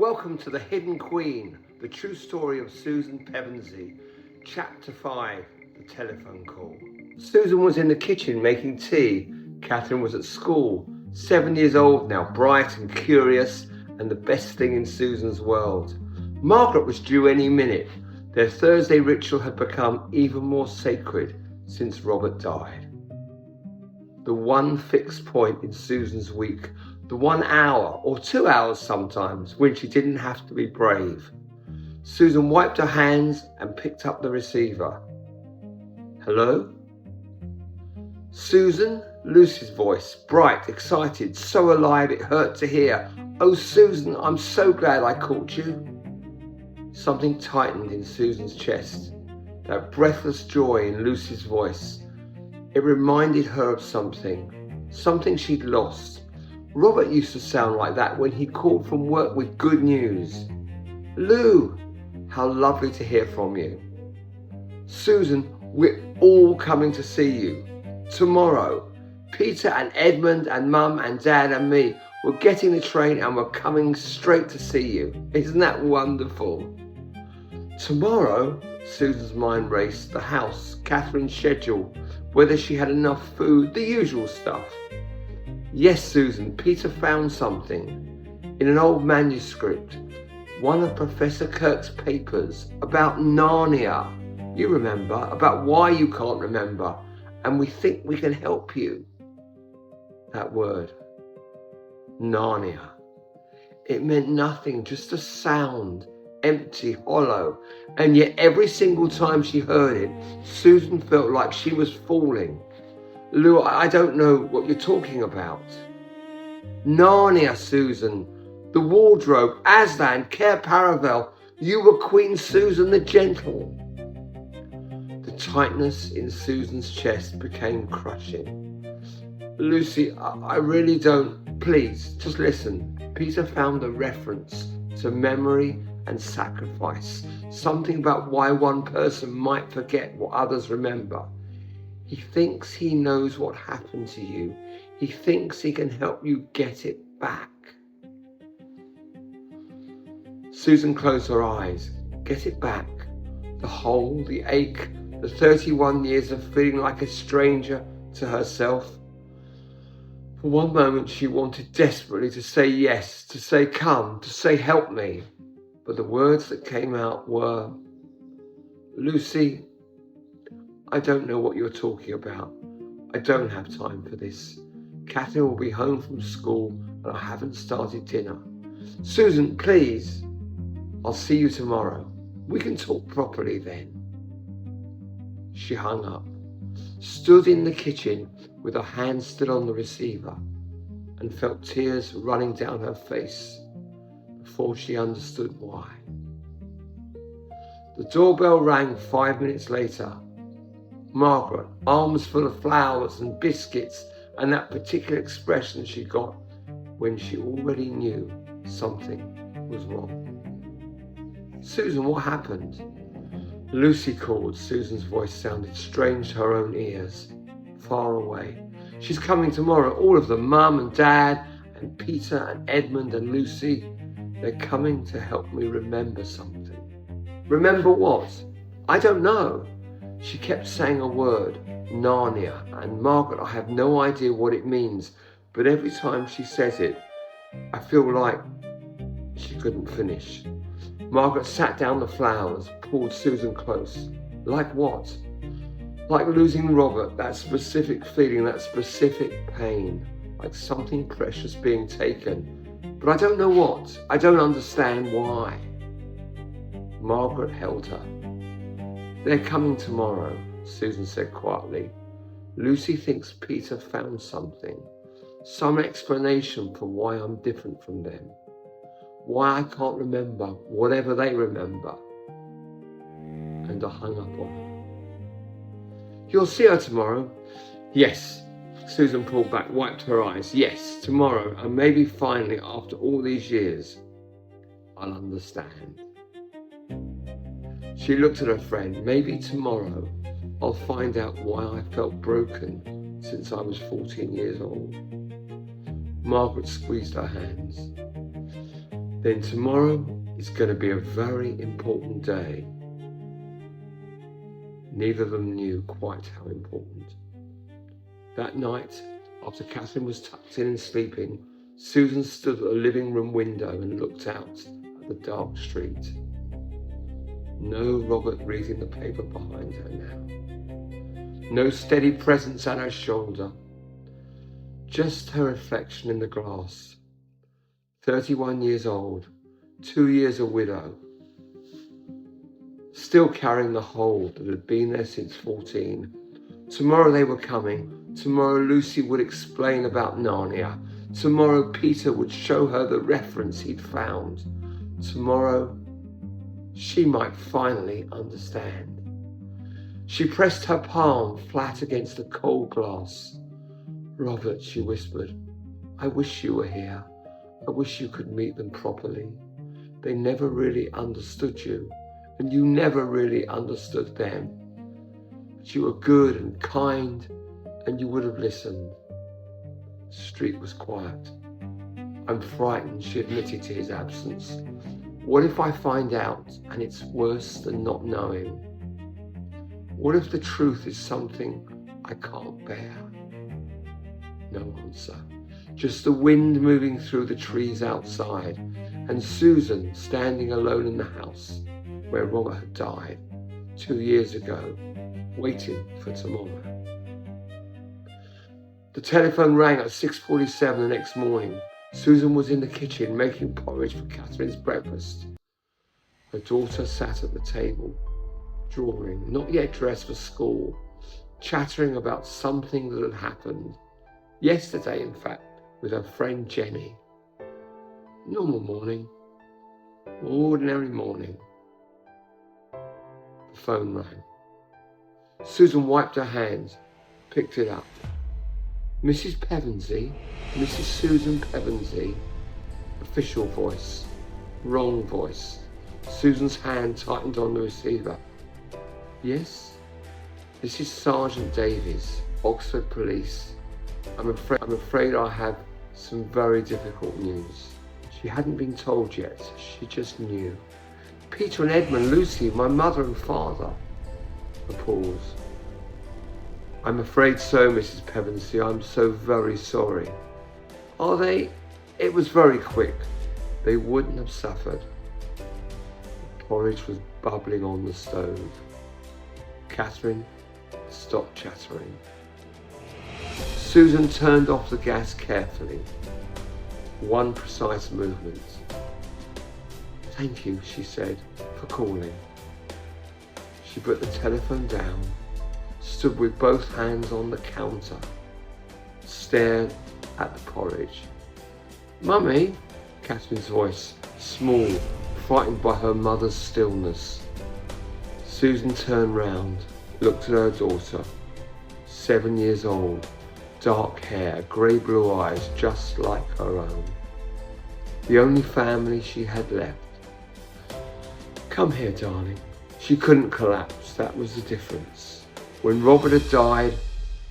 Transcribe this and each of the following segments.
Welcome to The Hidden Queen, the true story of Susan Pevensie. Chapter 5, The Telephone Call. Susan was in the kitchen making tea. Catherine was at school, 7 years old now, bright and curious, and the best thing in Susan's world. Margaret was due any minute. Their Thursday ritual had become even more sacred since Robert died. The one fixed point in Susan's week, the 1 hour or 2 hours sometimes when she didn't have to be brave. Susan wiped her hands and picked up the receiver. Hello? Susan? Lucy's voice, bright, excited, so alive it hurt to hear. Oh, Susan, I'm so glad I caught you. Something tightened in Susan's chest, that breathless joy in Lucy's voice. It reminded her of something she'd lost. Robert used to sound like that when he called from work with good news. Lou, how lovely to hear from you. Susan, we're all coming to see you. Tomorrow, Peter and Edmund and Mum and Dad and me, we're getting the train and we're coming straight to see you. Isn't that wonderful? Tomorrow, Susan's mind raced. The house, Catherine's schedule, whether she had enough food, the usual stuff. Yes, Susan, Peter found something in an old manuscript, one of Professor Kirk's papers about Narnia. You remember, about why you can't remember, and we think we can help you. That word, Narnia. It meant nothing, just a sound, empty, hollow, and yet every single time she heard it, Susan felt like she was falling. Lou, I don't know what you're talking about. Narnia, Susan. The wardrobe, Aslan, Care Paravel. You were Queen Susan the Gentle. The tightness in Susan's chest became crushing. Lucy, I really don't. Please, just listen. Peter found a reference to memory and sacrifice. Something about why one person might forget what others remember. He thinks he knows what happened to you. He thinks he can help you get it back. Susan closed her eyes. Get it back. The hole, the ache, the 31 years of feeling like a stranger to herself. For one moment she wanted desperately to say yes, to say come, to say help me. But the words that came out were, Lucy, I don't know what you're talking about. I don't have time for this. Catherine will be home from school and I haven't started dinner. Susan, please. I'll see you tomorrow. We can talk properly then. She hung up, stood in the kitchen with her hand still on the receiver, and felt tears running down her face before she understood why. The doorbell rang 5 minutes later. Margaret, arms full of flowers and biscuits, and that particular expression she got when she already knew something was wrong. Susan, what happened? Lucy called. Susan's voice sounded strange to her own ears, far away. She's coming tomorrow, all of them, Mum and Dad and Peter and Edmund and Lucy. They're coming to help me remember something. Remember what? I don't know. She kept saying a word, Narnia, and Margaret, I have no idea what it means, but every time she says it, I feel like she couldn't finish. Margaret sat down the flowers, pulled Susan close. Like what? Like losing Robert, that specific feeling, that specific pain, like something precious being taken. But I don't know what. I don't understand why. Margaret held her. They're coming tomorrow, Susan said quietly. Lucy thinks Peter found something, some explanation for why I'm different from them, why I can't remember whatever they remember. And I hung up on her. You'll see her tomorrow? Yes. Susan pulled back, wiped her eyes. Yes, tomorrow, and maybe finally, after all these years, I'll understand. She looked at her friend. Maybe tomorrow I'll find out why I felt broken since I was 14 years old. Margaret squeezed her hands. Then tomorrow is going to be a very important day. Neither of them knew quite how important. That night, after Catherine was tucked in and sleeping, Susan stood at the living room window and looked out at the dark street. No Robert reading the paper behind her now. No steady presence at her shoulder. Just her reflection in the glass. 31 years old, 2 years a widow. Still carrying the hole that had been there since 14. Tomorrow they were coming. Tomorrow Lucy would explain about Narnia. Tomorrow Peter would show her the reference he'd found. Tomorrow she might finally understand. She pressed her palm flat against the cold glass. "Robert," she whispered, "I wish you were here. I wish you could meet them properly. They never really understood you, and you never really understood them. But you were good and kind, and you would have listened." The street was quiet. "I'm frightened," she admitted to his absence. "What if I find out and it's worse than not knowing? What if the truth is something I can't bear?" No answer. Just the wind moving through the trees outside, and Susan standing alone in the house where Robert had died 2 years ago, waiting for tomorrow. The telephone rang at 6:47 the next morning. Susan was in the kitchen making porridge for Catherine's breakfast. Her daughter sat at the table, drawing, not yet dressed for school, chattering about something that had happened. Yesterday, in fact, with her friend Jenny. Normal morning. Ordinary morning. The phone rang. Susan wiped her hands, picked it up. "Mrs. Pevensie? Mrs. Susan Pevensie?" Official voice. Wrong voice. Susan's hand tightened on the receiver. "Yes? This is Sergeant Davies, Oxford Police. I'm afraid I have some very difficult news." She hadn't been told yet, she just knew. "Peter and Edmund, Lucy, my mother and father." A pause. "I'm afraid so, Mrs. Pevensie. I'm so very sorry." "Are they?" "It was very quick. They wouldn't have suffered." The porridge was bubbling on the stove. Catherine stopped chattering. Susan turned off the gas carefully. One precise movement. "Thank you," she said, "for calling." She put the telephone down, stood with both hands on the counter, stared at the porridge. "Mummy," Catherine's voice, small, frightened by her mother's stillness. Susan turned round, looked at her daughter, 7 years old, dark hair, grey-blue eyes just like her own. The only family she had left. "Come here, darling." She couldn't collapse, that was the difference. When Robert had died,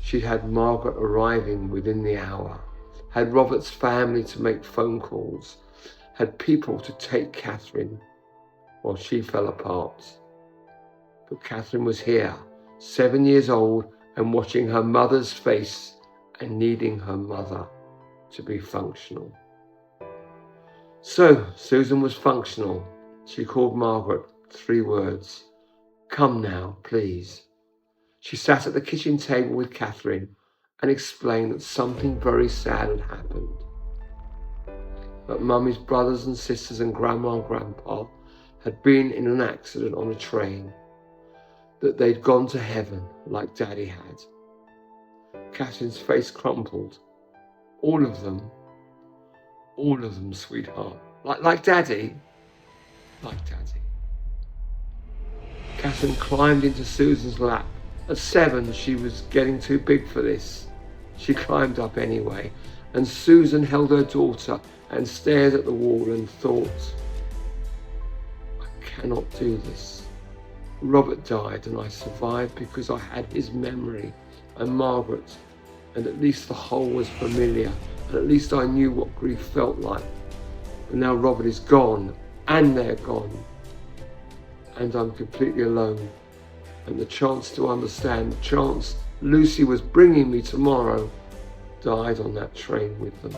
she'd had Margaret arriving within the hour, had Robert's family to make phone calls, had people to take Catherine while she fell apart. But Catherine was here, 7 years old, and watching her mother's face and needing her mother to be functional. So Susan was functional. She called Margaret, 3 words. "Come now, please." She sat at the kitchen table with Catherine and explained that something very sad had happened. That Mummy's brothers and sisters and Grandma and Grandpa had been in an accident on a train. That they'd gone to heaven like Daddy had. Catherine's face crumpled. All of them, sweetheart. Like Daddy? Like Daddy. Catherine climbed into Susan's lap. At 7, she was getting too big for this. She climbed up anyway, and Susan held her daughter and stared at the wall and thought, "I cannot do this. Robert died and I survived because I had his memory and Margaret, and at least the whole was familiar, and at least I knew what grief felt like. But now Robert is gone, and they're gone. And I'm completely alone. And the chance to understand, the chance Lucy was bringing me tomorrow, died on that train with them.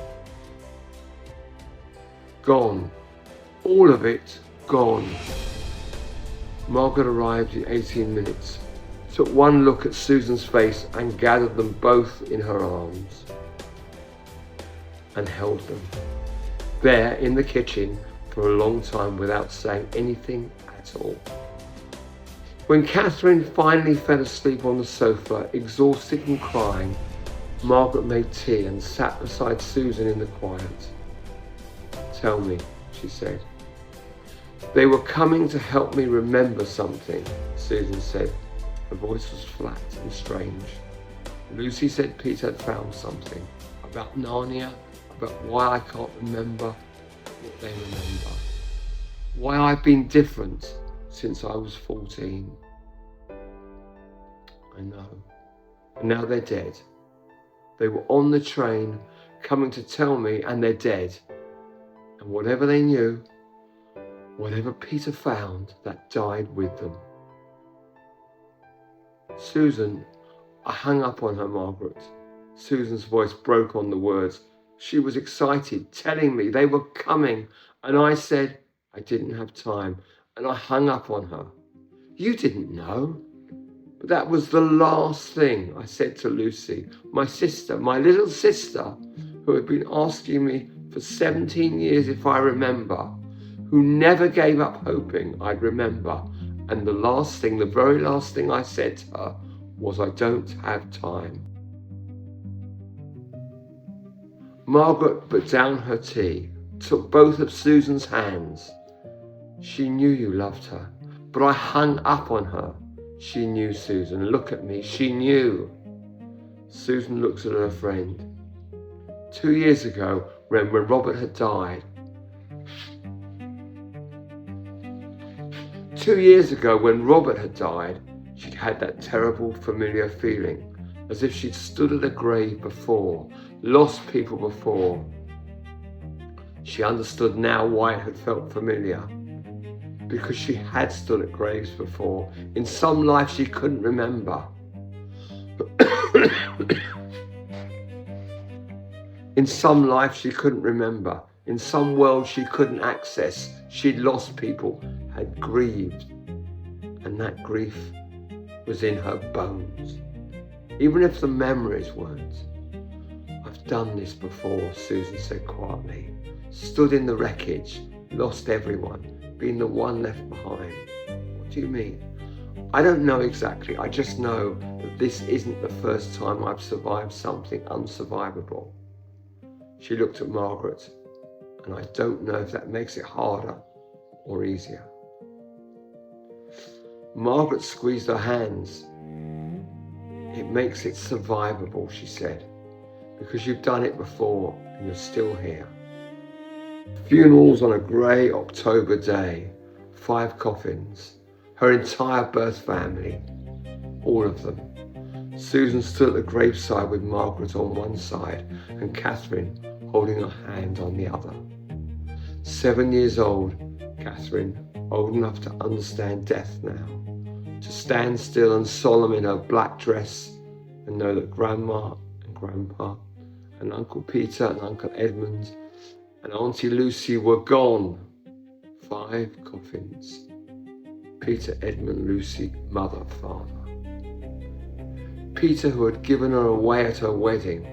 Gone. All of it gone. Margaret arrived in 18 minutes, took one look at Susan's face and gathered them both in her arms and held them there in the kitchen for a long time without saying anything at all. When Catherine finally fell asleep on the sofa, exhausted and crying, Margaret made tea and sat beside Susan in the quiet. "Tell me," she said. "They were coming to help me remember something," Susan said. Her voice was flat and strange. "Lucy said Peter had found something about Narnia, about why I can't remember what they remember. Why I've been different since I was 14. I know. And now they're dead. They were on the train coming to tell me, and they're dead. And whatever they knew, whatever Peter found, that died with them." "Susan," I hung up on her, Margaret. Susan's voice broke on the words. She was excited, telling me they were coming, and I said I didn't have time, and I hung up on her. "You didn't know." But that was the last thing I said to Lucy, my sister, my little sister, who had been asking me for 17 years if I remember, who never gave up hoping I'd remember. And the very last thing I said to her was, "I don't have time." Margaret put down her tea, took both of Susan's hands. "She knew you loved her, but I hung up on her." She knew, Susan. Look at me. She knew. Susan looked at her friend. 2 years ago, when Robert had died. 2 years ago, when Robert had died, she'd had that terrible, familiar feeling, as if she'd stood at a grave before, lost people before. She understood now why it had felt familiar. Because she had stood at graves before. In some life she couldn't remember. In some life she couldn't remember. In some world she couldn't access. She'd lost people, had grieved. And that grief was in her bones. Even if the memories weren't. "I've done this before," Susan said quietly. "Stood in the wreckage, lost everyone. Being the one left behind." "What do you mean?" "I don't know exactly. I just know that this isn't the first time I've survived something unsurvivable." She looked at Margaret, and I don't know if that makes it harder or easier. Margaret squeezed her hands. "It makes it survivable," she said, "because you've done it before and you're still here." Funerals on a grey October day, 5 coffins, her entire birth family, all of them. Susan stood at the graveside with Margaret on one side and Catherine holding her hand on the other. 7 years old, Catherine, old enough to understand death now, to stand still and solemn in her black dress and know that Grandma and Grandpa and Uncle Peter and Uncle Edmund and Auntie Lucy were gone. 5 coffins. Peter, Edmund, Lucy, mother, father. Peter, who had given her away at her wedding.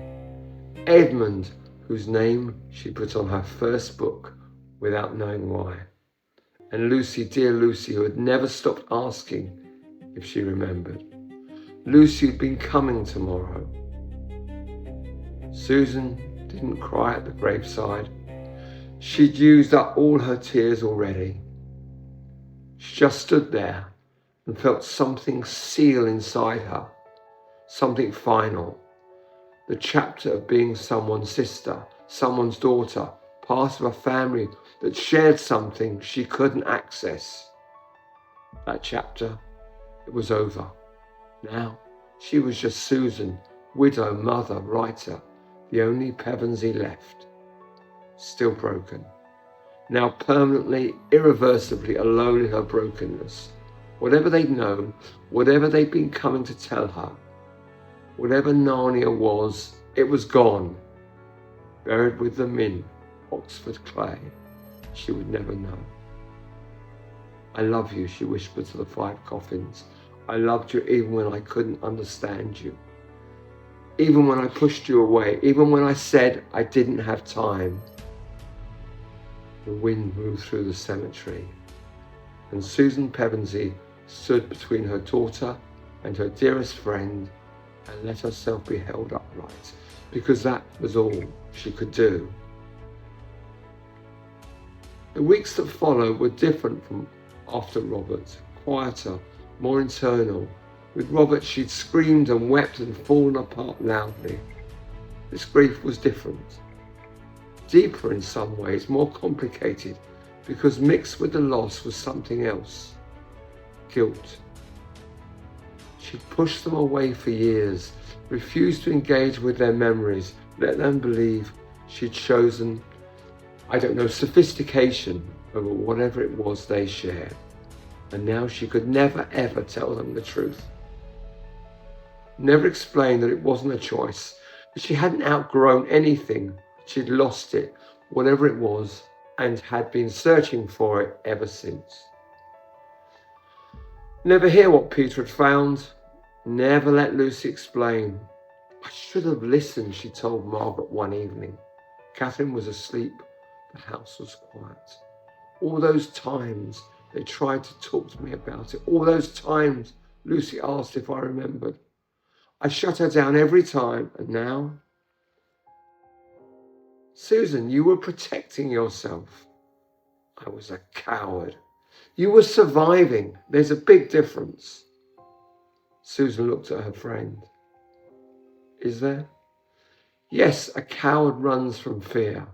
Edmund, whose name she put on her first book without knowing why. And Lucy, dear Lucy, who had never stopped asking if she remembered. Lucy had been coming tomorrow. Susan didn't cry at the graveside. She'd used up all her tears already. She just stood there and felt something seal inside her, something final. The chapter of being someone's sister, someone's daughter, part of a family that shared something she couldn't access. That chapter, it was over. Now she was just Susan, widow, mother, writer, the only Pevensie left. Still broken, now permanently, irreversibly alone in her brokenness. Whatever they'd known, whatever they'd been coming to tell her, whatever Narnia was, it was gone, buried with them in Oxford clay. She would never know. I love you, she whispered to the 5 coffins. I loved you even when I couldn't understand you. Even when I pushed you away, even when I said I didn't have time. The wind moved through the cemetery, and Susan Pevensie stood between her daughter and her dearest friend and let herself be held upright, because that was all she could do. The weeks that followed were different from after Robert, quieter, more internal. With Robert, she'd screamed and wept and fallen apart loudly. This grief was different. Deeper in some ways, more complicated, because mixed with the loss was something else. Guilt. She'd pushed them away for years, refused to engage with their memories, let them believe she'd chosen, sophistication over whatever it was they shared. And now she could never ever tell them the truth. Never explain that it wasn't a choice, that she hadn't outgrown anything, she'd lost it, whatever it was, and had been searching for it ever since. Never hear what Peter had found, never let Lucy explain. I should have listened, she told Margaret one evening. Catherine was asleep, the house was quiet. All those times they tried to talk to me about it, all those times Lucy asked if I remembered. I shut her down every time, and now? Susan, you were protecting yourself. I was a coward. You were surviving. There's a big difference. Susan looked at her friend. Is there? Yes, a coward runs from fear.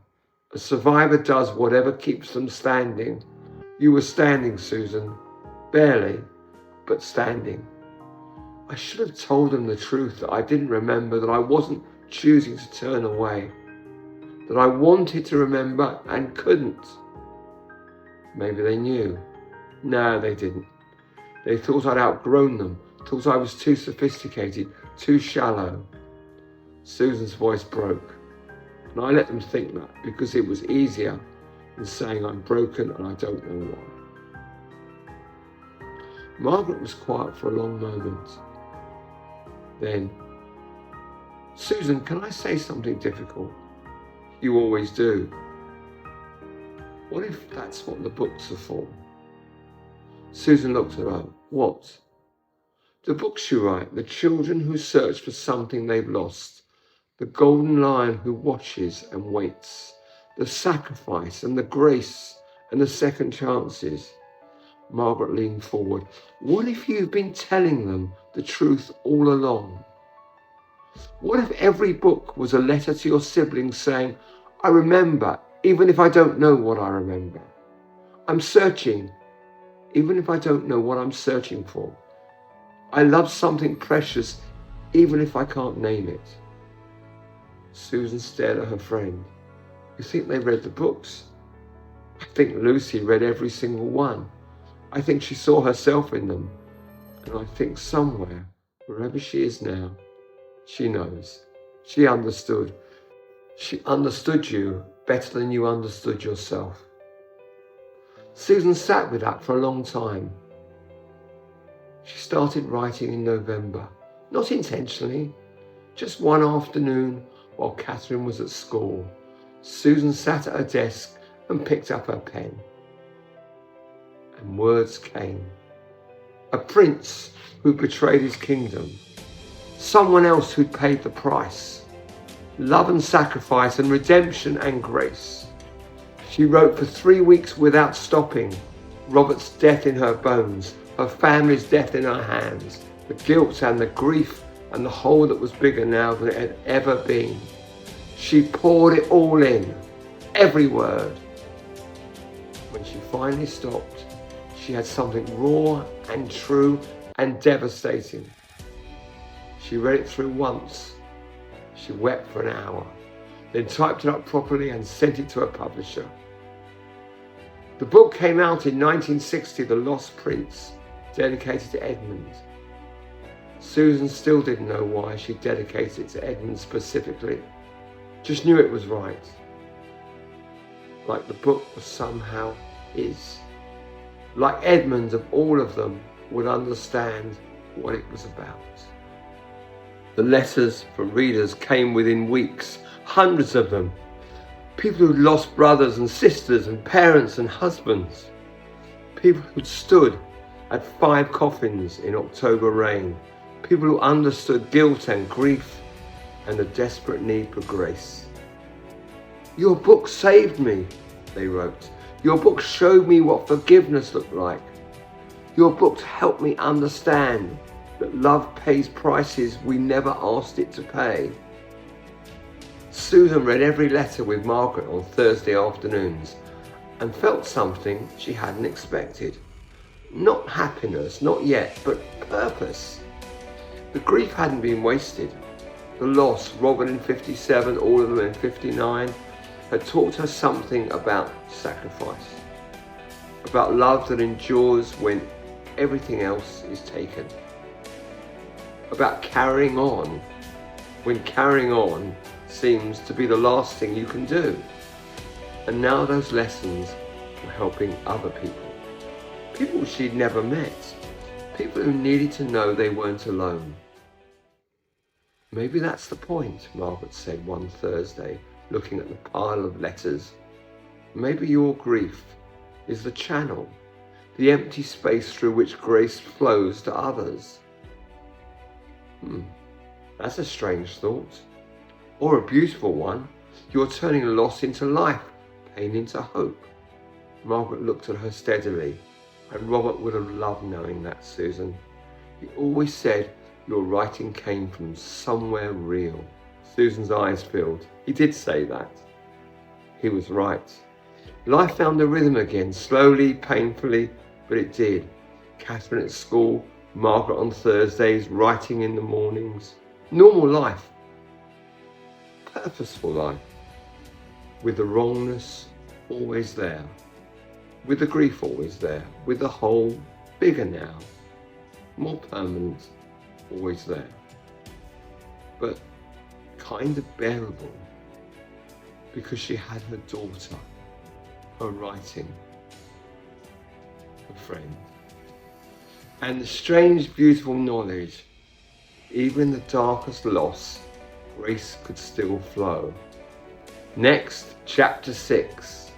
A survivor does whatever keeps them standing. You were standing, Susan. Barely, but standing. I should have told them the truth, that I didn't remember, that I wasn't choosing to turn away, that I wanted to remember and couldn't. Maybe they knew. No, they didn't. They thought I'd outgrown them, thought I was too sophisticated, too shallow. Susan's voice broke, and I let them think that because it was easier than saying I'm broken and I don't know why. Margaret was quiet for a long moment. Then, Susan, can I say something difficult? You always do. What if that's what the books are for? Susan looked at her. What? The books you write, the children who search for something they've lost, the golden lion who watches and waits, the sacrifice and the grace and the second chances. Margaret leaned forward. What if you've been telling them the truth all along? What if every book was a letter to your siblings saying, I remember, even if I don't know what I remember. I'm searching, even if I don't know what I'm searching for. I love something precious, even if I can't name it. Susan stared at her friend. You think they read the books? I think Lucy read every single one. I think she saw herself in them. And I think somewhere, wherever she is now, she knows. She understood. She understood you better than you understood yourself. Susan sat with that for a long time. She started writing in November, not intentionally, just one afternoon while Catherine was at school. Susan sat at her desk and picked up her pen. And words came. A prince who betrayed his kingdom. Someone else who'd paid the price. Love and sacrifice and redemption and grace. She wrote for 3 weeks without stopping. Robert's death in her bones, her family's death in her hands, the guilt and the grief and the hole that was bigger now than it had ever been. She poured it all in, every word. When she finally stopped, she had something raw and true and devastating. She read it through once. She wept for an hour, then typed it up properly and sent it to her publisher. The book came out in 1960, The Lost Prince, dedicated to Edmund. Susan still didn't know why she dedicated it to Edmund specifically, just knew it was right. Like the book was somehow his. Like Edmund, of all of them, would understand what it was about. The letters from readers came within weeks, hundreds of them. People who'd lost brothers and sisters and parents and husbands. People who'd stood at 5 coffins in October rain. People who understood guilt and grief and the desperate need for grace. Your book saved me, they wrote. Your book showed me what forgiveness looked like. Your book helped me understand that love pays prices we never asked it to pay. Susan read every letter with Margaret on Thursday afternoons and felt something she hadn't expected. Not happiness, not yet, but purpose. The grief hadn't been wasted. The loss, Robert in 57, all of them in 59, had taught her something about sacrifice, about love that endures when everything else is taken, about carrying on when carrying on seems to be the last thing you can do. And now those lessons were helping other people, people she'd never met, people who needed to know they weren't alone. Maybe that's the point, Margaret said one Thursday, looking at the pile of letters. Maybe your grief is the channel, the empty space through which grace flows to others. That's a strange thought, or a beautiful one. You're turning loss into life, pain into hope. Margaret looked at her steadily, and Robert would have loved knowing that, Susan. He always said your writing came from somewhere real. Susan's eyes filled. He did say that. He was right. Life found a rhythm again, slowly, painfully, but it did. Catherine at school, Margaret on Thursdays, writing in the mornings. Normal life. Purposeful life. With the wrongness always there. With the grief always there. With the whole bigger now. More permanent, always there. But kind of bearable, because she had her daughter, her writing, her friend, and the strange, beautiful knowledge, even in the darkest loss, grace could still flow. Next, chapter 6.